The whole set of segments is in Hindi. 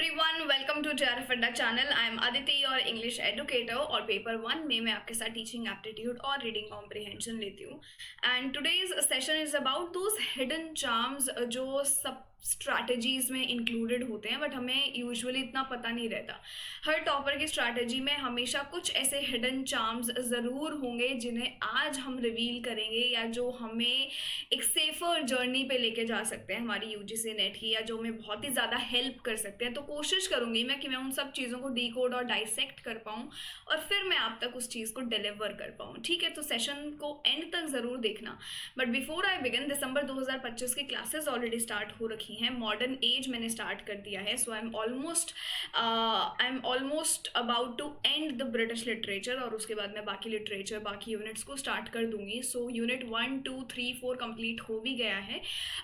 एवरीवन, वेलकम टू JRF अड्डा चैनल। आई एम अदिति और इंग्लिश एडुकेटर, और पेपर 1 में मैं आपके साथ टीचिंग एप्टीट्यूड और रीडिंग कॉम्प्रिहेंशन लेती हूँ। And today's session is about those hidden charms जो सब स्ट्रैटेजीज में इंक्लूडेड होते हैं, बट हमें यूजुअली इतना पता नहीं रहता। हर टॉपर की स्ट्रैटेजी में हमेशा कुछ ऐसे हिडन चार्म्स ज़रूर होंगे जिन्हें आज हम रिवील करेंगे, या जो हमें एक सेफर जर्नी पे लेके जा सकते हैं हमारी यूजीसी नेट की, या जो हमें बहुत ही ज़्यादा हेल्प कर सकते हैं। तो कोशिश करूंगी मैं कि मैं उन सब चीज़ों को डीकोड और डाइसेक्ट कर पाऊँ और फिर मैं आप तक उस चीज़ को डिलीवर कर पाऊँ। ठीक है, तो सेशन को एंड तक ज़रूर देखना। बट बिफोर आई बिगिन, दिसंबर 2025 की क्लासेस ऑलरेडी स्टार्ट हो रखी हैं। मॉडर्न एज मैंने स्टार्ट कर दिया है, so I am almost about to end the British literature, और उसके बाद मैं बाकी लिटरेचर, बाकी यूनिट्स को स्टार्ट कर दूंगी। सो यूनिट 1, 2, 3, 4 कंप्लीट हो भी गया है।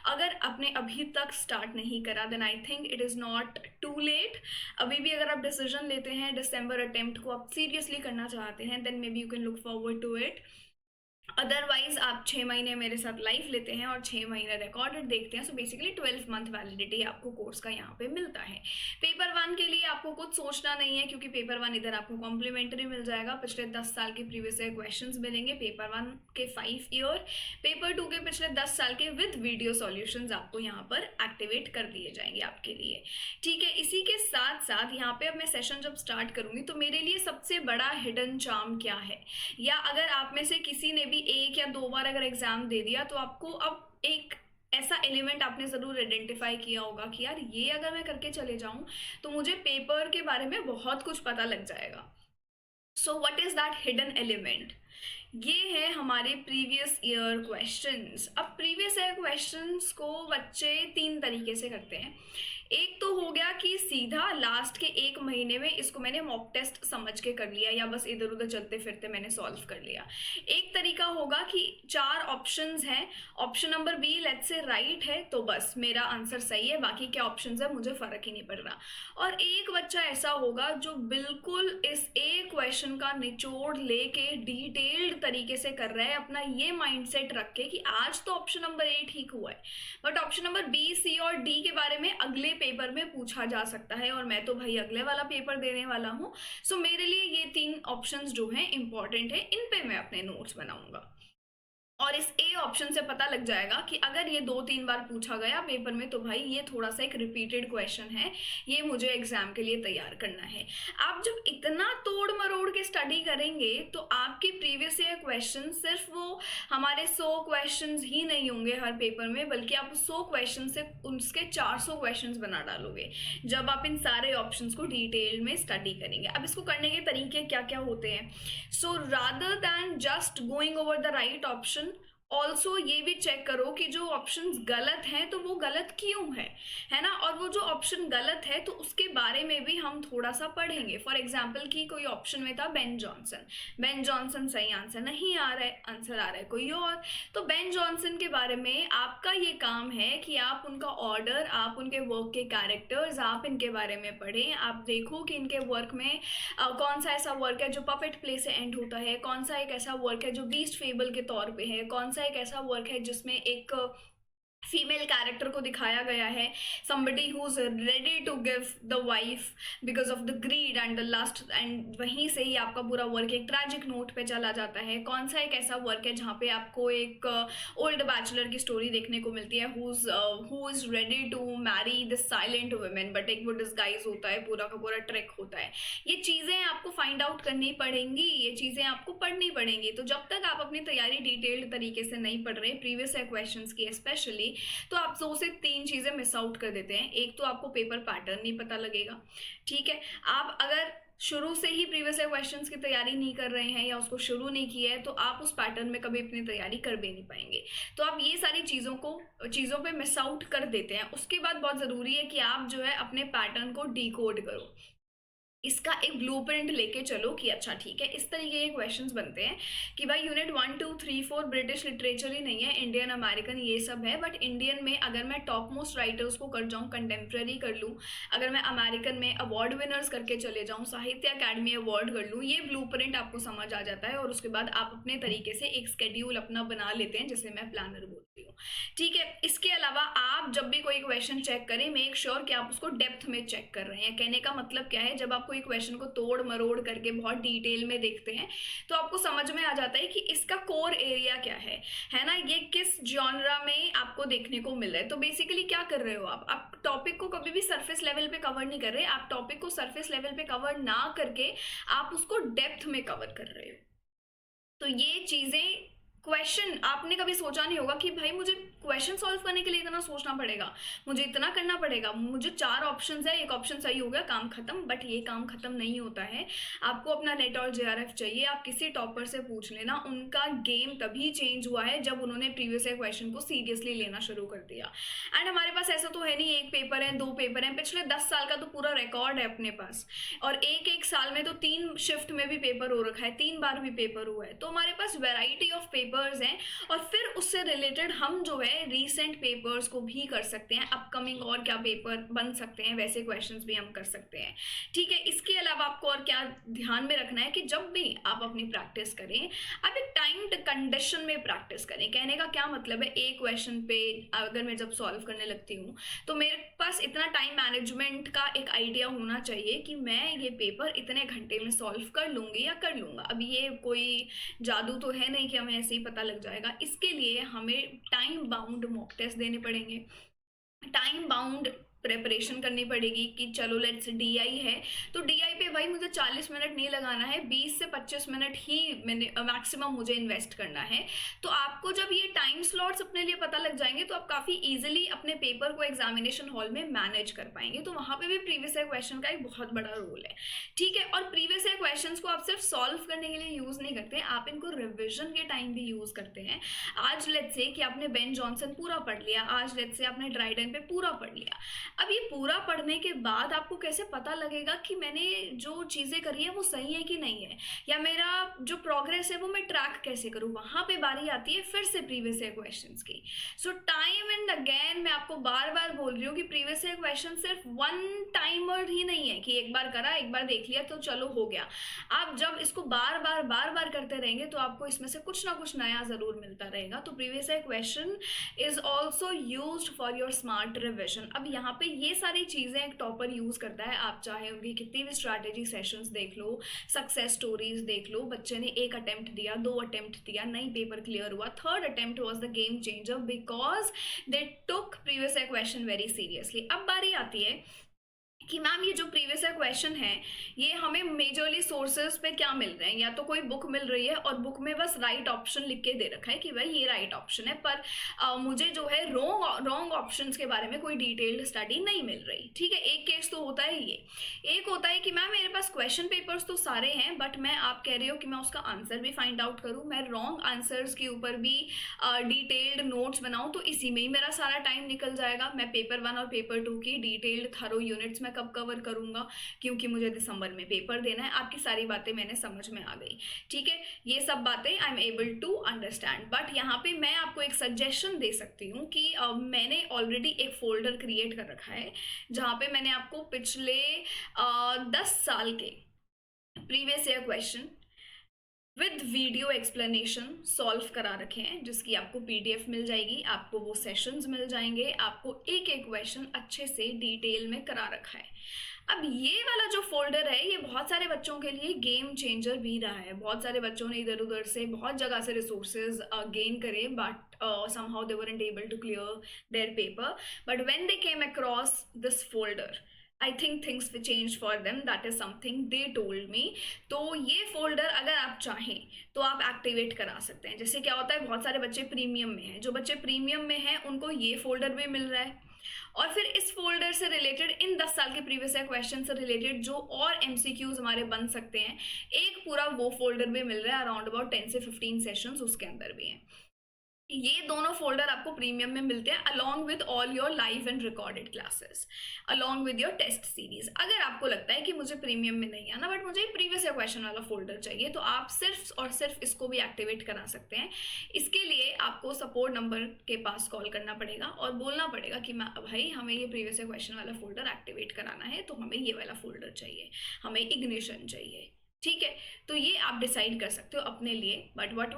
अगर आपने अभी तक स्टार्ट नहीं करा, then I think it is not too late. अभी भी अगर आप डिसीजन लेते हैं दिसंबर अटेम्प्ट को आप सीरियसली करना चाहते हैं, then maybe you can look forward to it. Otherwise आप 6 महीने मेरे साथ लाइव लेते हैं और 6 महीने रिकॉर्डेड देखते हैं। सो बेसिकली 12 मंथ वैलिडिटी आपको कोर्स का यहाँ पे मिलता है। पेपर 1 के लिए आपको कुछ सोचना नहीं है, क्योंकि पेपर 1 इधर आपको कॉम्प्लीमेंट्री मिल जाएगा। पिछले 10 साल के प्रीवियस ईयर क्वेश्चंस मिलेंगे, पेपर 1 के 5 ईयर, पेपर 2 के पिछले 10 साल के विद वीडियो सॉल्यूशंस आपको यहाँ पर एक्टिवेट कर दिए जाएंगे आपके लिए। ठीक है, इसी के साथ साथ यहाँ पे अब मैं सेशन जब स्टार्ट करूँगी तो मेरे लिए सबसे बड़ा हिडन चार्म क्या है, या अगर आप में से किसी ने भी 1 या 2 बार अगर एग्जाम दे दिया तो आपको अब एक ऐसा एलिमेंट आपने ज़रूर आइडेंटिफाई किया होगा कि यार ये अगर मैं करके चले जाऊं तो मुझे पेपर के बारे में बहुत कुछ पता लग जाएगा। So what is that hidden element? ये है हमारे प्रीवियस ईयर क्वेश्चंस। अब प्रीवियस ईयर क्वेश्चंस को बच्चे 3 तरीके से करते हैं। एक तो हो गया कि सीधा लास्ट के 1 महीने में इसको मैंने मॉक टेस्ट समझ के कर लिया, या बस इधर उधर चलते फिरते मैंने सॉल्व कर लिया। एक तरीका होगा कि 4 ऑप्शंस हैं, option number B let's say right है तो बस मेरा आंसर सही है, बाकी क्या ऑप्शंस है मुझे फर्क ही नहीं पड़ रहा। और एक बच्चा ऐसा होगा जो बिल्कुल इस एक क्वेश्चन का निचोड़ लेके डिटेल्ड तरीके से कर रहा है, अपना ये माइंडसेट रख के कि आज तो ऑप्शन नंबर ए ठीक हुआ है, बट ऑप्शन नंबर बी, सी और डी के बारे में अगले पेपर में पूछा जा सकता है, और मैं तो भाई अगले वाला पेपर देने वाला हूँ। सो मेरे लिए ये 3 ऑप्शंस जो हैं इंपॉर्टेंट है, इन पे मैं अपने नोट्स बनाऊंगा। और इस ए ऑप्शन से पता लग जाएगा कि अगर ये 2-3 बार पूछा गया पेपर में तो भाई ये थोड़ा सा एक रिपीटेड क्वेश्चन है, ये मुझे एग्जाम के लिए तैयार करना है। आप जब इतना तोड़ मरोड़ के स्टडी करेंगे तो आपके प्रीवियस ईयर क्वेश्चन सिर्फ वो हमारे 100 क्वेश्चन ही नहीं होंगे हर पेपर में, बल्कि आप 100 क्वेश्चन से उसके 400 क्वेश्चन बना डालोगे जब आप इन सारे ऑप्शन को डिटेल में स्टडी करेंगे। अब इसको करने के तरीके क्या क्या होते हैं? So rather than just going over the right option, also ये भी चेक करो कि जो ऑप्शंस गलत हैं तो वो गलत क्यों है ना, और वो जो ऑप्शन गलत है तो उसके बारे में भी हम थोड़ा सा पढ़ेंगे। फॉर एग्जाम्पल कि कोई ऑप्शन में था बेन जॉनसन सही आंसर नहीं आ रहा है, आंसर आ रहा है कोई और। तो बेन जॉनसन के बारे में आपका ये काम है कि आप उनका ऑर्डर, आप उनके वर्क के कैरेक्टर्स, आप इनके बारे में पढ़ें। आप देखो कि इनके वर्क में कौन सा ऐसा वर्क है जो पपेट प्ले से एंड होता है, कौन सा एक ऐसा वर्क है जो बीस्ट फेबल के तौर पे है, कौन सा एक ऐसा वर्क है जिसमें एक फीमेल कैरेक्टर को दिखाया गया है, somebody who's ready to give the wife because of the greed and the lust, and वहीं से ही आपका पूरा वर्क एक ट्रैजिक नोट पे चला जाता है। कौन सा एक ऐसा वर्क है जहाँ पे आपको एक ओल्ड बैचलर की स्टोरी देखने को मिलती है, who is ready to marry the silent women, but एक वो डिस्गाइज होता है, पूरा का पूरा ट्रिक होता है। ये चीज़ें आपको फाइंड आउट करनी पड़ेंगी, ये चीज़ें आपको पढ़नी पड़ेंगी। तो जब तक आप अपनी तैयारी डिटेल्ड तरीके से नहीं पढ़ रहे प्रीवियस ईयर क्वेश्चन की स्पेशली, तो आप 2 से 3 चीजें मिस आउट कर देते हैं। एक तो आपको पेपर पैटर्न नहीं पता लगेगा। ठीक है, आप अगर शुरू से ही प्रीवियस ईयर क्वेश्चंस की तैयारी नहीं कर रहे हैं या उसको शुरू नहीं किया है तो आप उस पैटर्न में कभी अपनी तैयारी कर भी नहीं पाएंगे। तो आप ये सारी चीज़ों पे मिस आउट कर देते हैं। उसके बाद बहुत ज़रूरी है कि आप जो है अपने पैटर्न को डिकोड करो। इसका एक ब्लूप्रिंट लेके चलो कि अच्छा ठीक है, इस तरीके के क्वेश्चंस बनते हैं कि भाई यूनिट 1 2 3 4 ब्रिटिश लिटरेचर ही नहीं है, इंडियन अमेरिकन ये सब है, बट इंडियन में अगर मैं टॉप मोस्ट राइटर्स को कर जाऊँ, कंटेम्प्रेरी कर लूँ, अगर मैं अमेरिकन में अवार्ड विनर्स करके चले जाऊँ, साहित्य अकादमी अवार्ड कर लूँ, ये ब्लूप्रिंट आपको समझ आ जाता है और उसके बाद आप अपने तरीके से एक स्केड्यूल अपना बना लेते हैं, जिसे मैं प्लानर बोलती हूँ। ठीक है, इसके अलावा आप जब भी कोई क्वेश्चन चेक करें, मेक श्योर कि आप उसको डेप्थ में चेक कर रहे हैं। कहने का मतलब क्या है, जब आप कोई क्वेश्चन को तोड़ मरोड़ करके बहुत डिटेल में देखते हैं तो आपको समझ में आ जाता है कि इसका कोर एरिया क्या है ना, ये किस जॉनरा में आपको देखने को मिल रहा है। तो बेसिकली क्या कर रहे हो आप टॉपिक को कभी भी सरफेस लेवल पे कवर नहीं कर रहे, आप टॉपिक को सरफेस लेवल पे कवर ना करके आप उसको डेप्थ में कवर कर रहे हो। तो ये चीजें, क्वेश्चन आपने कभी सोचा नहीं होगा कि भाई मुझे क्वेश्चन सॉल्व करने के लिए इतना सोचना पड़ेगा, मुझे इतना करना पड़ेगा, मुझे 4 ऑप्शंस है, एक ऑप्शन सही हो गया, काम खत्म। बट ये काम खत्म नहीं होता है, आपको अपना नेट और जेआरएफ चाहिए। आप किसी टॉपर से पूछ लेना, उनका गेम तभी चेंज हुआ है जब उन्होंने प्रीवियस ईयर क्वेश्चन को सीरियसली लेना शुरू कर दिया। एंड हमारे पास ऐसा तो है नहीं एक पेपर है 2 पेपर हैं, पिछले 10 साल का तो पूरा रिकॉर्ड है अपने पास, और एक साल में तो 3 शिफ्ट में भी पेपर हो रखा है, 3 बार भी पेपर हुआ है। तो हमारे पास वेराइटी ऑफ पेपर्स हैं, और फिर उससे रिलेटेड हम जो है रीसेंट पेपर्स को भी कर सकते हैं, अपकमिंग और क्या पेपर बन सकते हैं वैसे क्वेश्चंस भी हम कर सकते हैं। ठीक है, इसके अलावा आपको और क्या ध्यान में रखना है कि जब भी आप अपनी प्रैक्टिस करें, आप एक टाइम्ड कंडीशन में प्रैक्टिस करें। कहने का क्या मतलब है, एक क्वेश्चन पे अगर मैं जब सॉल्व करने लगती हूँ तो मेरे पास इतना टाइम मैनेजमेंट का एक आइडिया होना चाहिए कि मैं ये पेपर इतने घंटे में सॉल्व कर लूँगी या कर लूँगा। अब ये कोई जादू तो है नहीं कि हमें ऐसे ही पता लग जाएगा, इसके लिए हमें टाइम बाउंड मॉक टेस्ट देने पड़ेंगे, टाइम बाउंड प्रेपरेशन करनी पड़ेगी कि चलो लेट्स डीआई है तो डीआई पे भाई मुझे 40 मिनट नहीं लगाना है, 20 से 25 मिनट ही मैंने मैक्सिमम मुझे इन्वेस्ट करना है। तो आपको जब ये टाइम स्लॉट्स अपने लिए पता लग जाएंगे तो आप काफ़ी इजीली अपने पेपर को एग्जामिनेशन हॉल में मैनेज कर पाएंगे। तो वहाँ पे भी प्रीवियस ईयर क्वेश्चन का एक बहुत बड़ा रोल है। ठीक है, और प्रीवियस ईयर क्वेश्चन को आप सिर्फ सॉल्व करने के लिए यूज़ नहीं करते, आप इनको रिविजन के टाइम भी यूज़ करते हैं। आज लेट्स से कि आपने बेन जॉनसन पूरा पढ़ लिया, आज लेट्स से आपने ड्राइडन पे पूरा पढ़ लिया। अब ये पूरा पढ़ने के बाद आपको कैसे पता लगेगा कि मैंने जो चीज़ें करी है वो सही है कि नहीं है, या मेरा जो प्रोग्रेस है वो मैं ट्रैक कैसे करूँ। वहाँ पे बारी आती है फिर से प्रीवियस ईयर क्वेश्चंस की। सो टाइम एंड अगेन मैं आपको बार बार बोल रही हूँ कि प्रीवियस ईयर क्वेश्चन सिर्फ वन टाइमर ही नहीं है कि एक बार करा, एक बार देख लिया तो चलो हो गया। आप जब इसको बार बार करते रहेंगे तो आपको इसमें से कुछ ना कुछ नया ज़रूर मिलता रहेगा। तो previous year question is also used for your smart revision. अब यहाँ पे ये सारी चीज़ें एक टॉपर यूज़ करता है, आप चाहे उनकी कितनी भी स्ट्रैटेजी सेशंस देख लो, सक्सेस स्टोरीज देख लो, बच्चे ने 1 अटेम्प्ट दिया, 2 अटेम्प्ट दिया, नहीं पेपर क्लियर हुआ, 3rd attempt was the game changer because they took previous year question very seriously. अब बारी आती है कि मैम ये जो प्रीवियस ईयर क्वेश्चन है ये हमें मेजरली सोर्सेज पे क्या मिल रहे हैं, या तो कोई बुक मिल रही है और बुक में बस राइट ऑप्शन लिख के दे रखा है कि भाई ये राइट ऑप्शन है, पर मुझे जो है रॉन्ग ऑप्शंस के बारे में कोई डिटेल्ड स्टडी नहीं मिल रही। ठीक है, एक केस तो होता है ये। एक होता है कि मैम मेरे पास क्वेश्चन पेपर्स तो सारे हैं बट मैं, आप कह रहे हो कि मैं उसका आंसर भी फाइंड आउट करूँ, मैं रॉन्ग आंसर्स के ऊपर भी डिटेल्ड नोट्स बनाऊँ, तो इसी में ही मेरा सारा टाइम निकल जाएगा। मैं पेपर 1 और पेपर 2 की डिटेल्ड थरो यूनिट्स में कब कवर करूंगा, क्योंकि मुझे दिसंबर में पेपर देना है। आपकी सारी बातें मैंने समझ में आ गई। ठीक है, ये सब बातें I am able to understand. But यहाँ पे मैं आपको एक सजेशन दे सकती हूँ कि मैंने ऑलरेडी एक फोल्डर क्रिएट कर रखा है जहाँ पे मैंने आपको पिछले 10 साल के previous year question with video explanation solve करा रखे हैं, जिसकी आपको पीडीएफ मिल जाएगी, आपको वो सेशंस मिल जाएंगे, आपको एक एक क्वेश्चन अच्छे से डिटेल में करा रखा है। अब ये वाला जो फोल्डर है ये बहुत सारे बच्चों के लिए गेम चेंजर भी रहा है। बहुत सारे बच्चों ने इधर उधर से बहुत जगह से रिसोर्सेज गेन करे but somehow they weren't able to clear their paper, but when they came across this folder I think things changed for them, that is something they told me। तो ये फोल्डर अगर आप चाहें तो आप एक्टिवेट करा सकते हैं। जैसे क्या होता है, बहुत सारे बच्चे प्रीमियम में हैं, जो बच्चे प्रीमियम में हैं उनको ये फोल्डर भी मिल रहा है, और फिर इस फोल्डर से रिलेटेड इन 10 साल के प्रीवियस ईयर क्वेश्चन से रिलेटेड जो और एमसीक्यूज हमारे बन सकते हैं, एक पूरा वो फोल्डर भी मिल रहा है, अराउंड अबाउट 10 से 15 सेशंस उसके अंदर भी हैं। ये दोनों फोल्डर आपको प्रीमियम में मिलते हैं along with all your live and recorded classes, along with your test series. अगर आपको लगता है कि मुझे प्रीमियम में नहीं आना बट मुझे प्रीवियस ईयर क्वेश्चन वाला फोल्डर चाहिए, तो आप सिर्फ और सिर्फ इसको भी एक्टिवेट करा सकते हैं। इसके लिए आपको सपोर्ट नंबर के पास कॉल करना पड़ेगा और बोलना पड़ेगा कि भाई हमें ये प्रीवियस ईयर क्वेश्चन वाला फोल्डर एक्टिवेट कराना है, तो हमें ये वाला फोल्डर चाहिए, हमें इग्निशन चाहिए। ठीक है, तो ये आप डिसाइड कर सकते हो अपने लिए। But what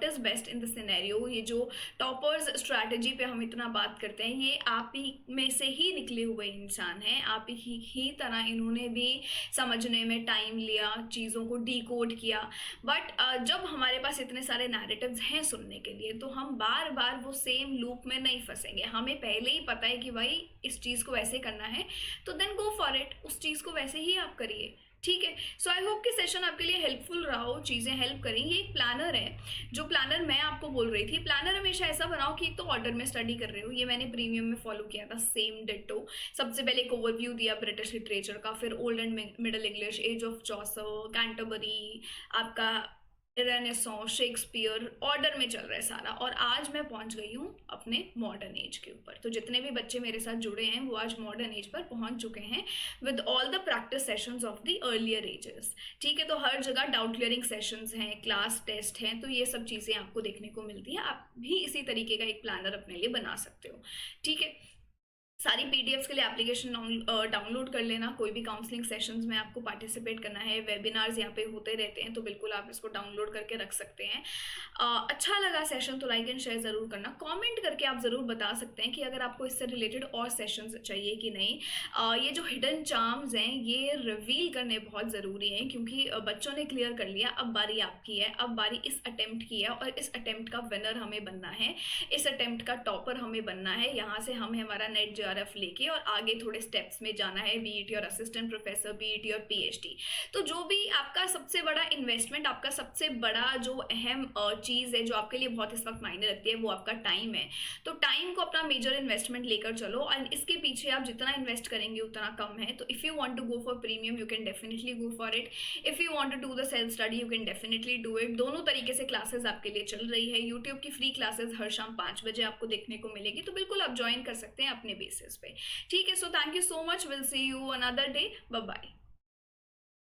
is best in the scenario, ये जो टॉपर्स स्ट्रैटेजी पे हम इतना बात करते हैं, ये आप ही में से ही निकले हुए इंसान हैं। आप ही तरह इन्होंने भी समझने में टाइम लिया, चीज़ों को डिकोड किया। बट जब हमारे पास इतने सारे नैरेटिव्स हैं सुनने के लिए, तो हम बार बार वो सेम लूप में नहीं फंसेंगे। हमें पहले ही पता है कि भाई इस चीज़ को वैसे करना है, तो देन गो फॉर इट, उस चीज़ को वैसे ही आप करिए। ठीक है, सो आई होप कि सेशन आपके लिए हेल्पफुल रहा हो, चीज़ें हेल्प करें। ये एक प्लानर है, जो प्लानर मैं आपको बोल रही थी, प्लानर हमेशा ऐसा बनाओ कि एक तो ऑर्डर में स्टडी कर रहे हो। ये मैंने प्रीमियम में फॉलो किया था, सेम डिट्टो। सबसे पहले एक ओवरव्यू दिया ब्रिटिश लिटरेचर का, फिर old and middle English, age of Chaucer, Canterbury, आपका रेनेसॉन्स, शेक्सपियर, ऑर्डर में चल रहा है सारा। और आज मैं पहुंच गई हूँ अपने मॉडर्न एज के ऊपर। तो जितने भी बच्चे मेरे साथ जुड़े हैं वो आज मॉडर्न एज पर पहुंच चुके हैं with all the practice sessions of the earlier ages. ठीक है, तो हर जगह डाउट क्लियरिंग सेशंस हैं, क्लास टेस्ट हैं, तो ये सब चीज़ें आपको देखने को मिलती हैं। आप भी इसी तरीके का एक प्लानर अपने लिए बना सकते हो। ठीक है, सारी पीडीएफ्स के लिए एप्लीकेशन डाउनलोड कर लेना। कोई भी काउंसलिंग सेशंस में आपको पार्टिसिपेट करना है, वेबिनार्स यहाँ पे होते रहते हैं, तो बिल्कुल आप इसको डाउनलोड करके रख सकते हैं। अच्छा लगा सेशन तो लाइक एंड शेयर ज़रूर करना। कमेंट करके आप ज़रूर बता सकते हैं कि अगर आपको इससे रिलेटेड और सेशंस चाहिए कि नहीं। ये जो हिडन चार्म्स हैं ये रिवील करने बहुत ज़रूरी हैं, क्योंकि बच्चों ने क्लियर कर लिया, अब बारी आपकी है। अब बारी इस अटेम्प्ट की है और इस अटेम्प्ट का विनर हमें बनना है, इस अटेम्प्ट का टॉपर हमें बनना है। यहाँ से हमें हमारा नेट जेआरएफ लेके और आगे थोड़े स्टेप्स में जाना है, B it your assistant professor, B it your PhD. तो जो भी आपका सबसे बड़ा इन्वेस्टमेंट, आपका सबसे बड़ा जो अहम चीज़ है जो आपके लिए बहुत इस वक्त मायने रखती है, वो आपका टाइम है। तो टाइम को अपना मेजर इन्वेस्टमेंट लेकर चलो, और इसके पीछे आप जितना इन्वेस्ट करेंगे उतना कम है। तो if you want to go for premium you can definitely go for it. If you want to do the self study you can definitely do it. दोनों तरीके से क्लासेस आपके लिए चल रही है। यूट्यूब की फ्री क्लासेस हर शाम 5 बजे आपको देखने को मिलेगी, तो बिल्कुल आप ज्वाइन कर सकते हैं अपने बेसिस पे। ठीक है, so thank you so much, will see you another day, bye bye.